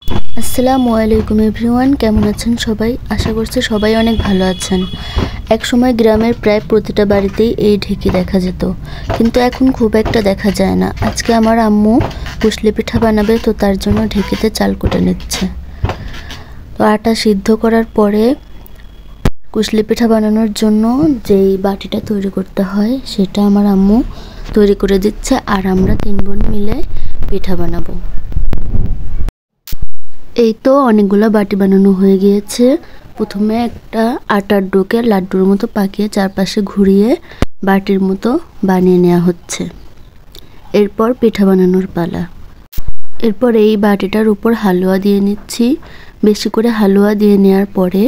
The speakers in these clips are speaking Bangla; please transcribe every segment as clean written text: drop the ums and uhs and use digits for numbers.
আসসালামু আলাইকুম এভরিওয়ান, কেমন আছেন সবাই? আশা করছি সবাই অনেক ভালো আছেন। এক সময় গ্রামের প্রায় প্রতিটা বাড়িতেই এই ঢেঁকি দেখা যেত, কিন্তু এখন খুব একটা দেখা যায় না। আজকে আমার আম্মু কুশলি পিঠা বানাবে, তো তার জন্য ঢেঁকিতে চাল কুটে নিচ্ছে। তো আটা সিদ্ধ করার পরে কুশলি পিঠা বানানোর জন্য যেই বাটিটা তৈরি করতে হয় সেটা আমার আম্মু তৈরি করে দিচ্ছে, আর আমরা 3 বোন মিলে পিঠা বানাবো। এই তো অনেকগুলো বাটি বানানো হয়ে গিয়েছে। প্রথমে একটা আটার ডোকে লাড্ডুর মতো পাকিয়ে চারপাশে ঘুরিয়ে বাটির মতো বানিয়ে নেওয়া হচ্ছে। এরপর পিঠা বানানোর পালা। এরপর এই বাটিটার উপর হালুয়া দিয়ে নিচ্ছি। বেশি করে হালুয়া দিয়ে নেওয়ার পরে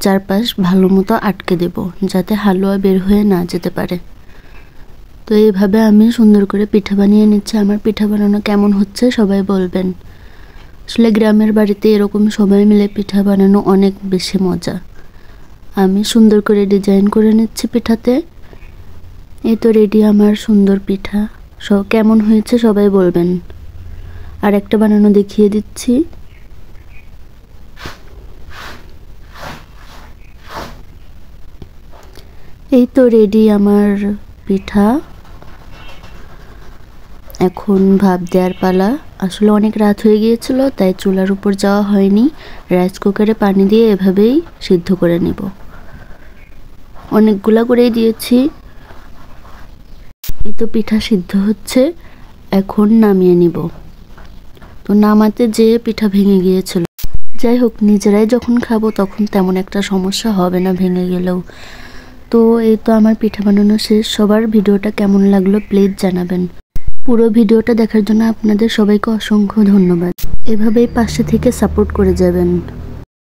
চারপাশ ভালো মতো আটকে দেব, যাতে হালুয়া বের হয়ে না যেতে পারে। তো এইভাবে আমি সুন্দর করে পিঠা বানিয়ে নিচ্ছি। আমার পিঠা বানানো কেমন হচ্ছে সবাই বলবেন। আসলে গ্রামের বাড়িতে এরকম সবাই মিলে পিঠা বানানো অনেক বেশি মজা। আমি সুন্দর করে ডিজাইন করে নিচ্ছি পিঠাতে। এই তো রেডি আমার সুন্দর পিঠা। কেমন হয়েছে সবাই বলবেন। আর একটা বানানো দেখিয়ে দিচ্ছি। এই তো রেডি আমার পিঠা। এখন ভাপ দেওয়ার পালা। আসলে অনেক রাত হয়ে গিয়েছিল, তাই চুলার উপর যাওয়া হয়নি। রাইস কুকারে পানি দিয়ে এভাবেই সিদ্ধ করে নেব। অনেকগুলা করেই দিয়েছি। এই তো পিঠা সিদ্ধ হচ্ছে, এখন নামিয়ে নিব। তো নামাতে যেয়ে পিঠা ভেঙে গিয়েছিল। যাই হোক, নিজেরাই যখন খাবো তখন তেমন একটা সমস্যা হবে না ভেঙে গেলেও। তো এই তো আমার পিঠা বানানো শেষ। সবার ভিডিওটা কেমন লাগলো প্লিজ জানাবেন। পুরো ভিডিওটা দেখার জন্য আপনাদের সবাইকে অসংখ্য ধন্যবাদ। এভাবেই পাশে থেকে সাপোর্ট করে যাবেন।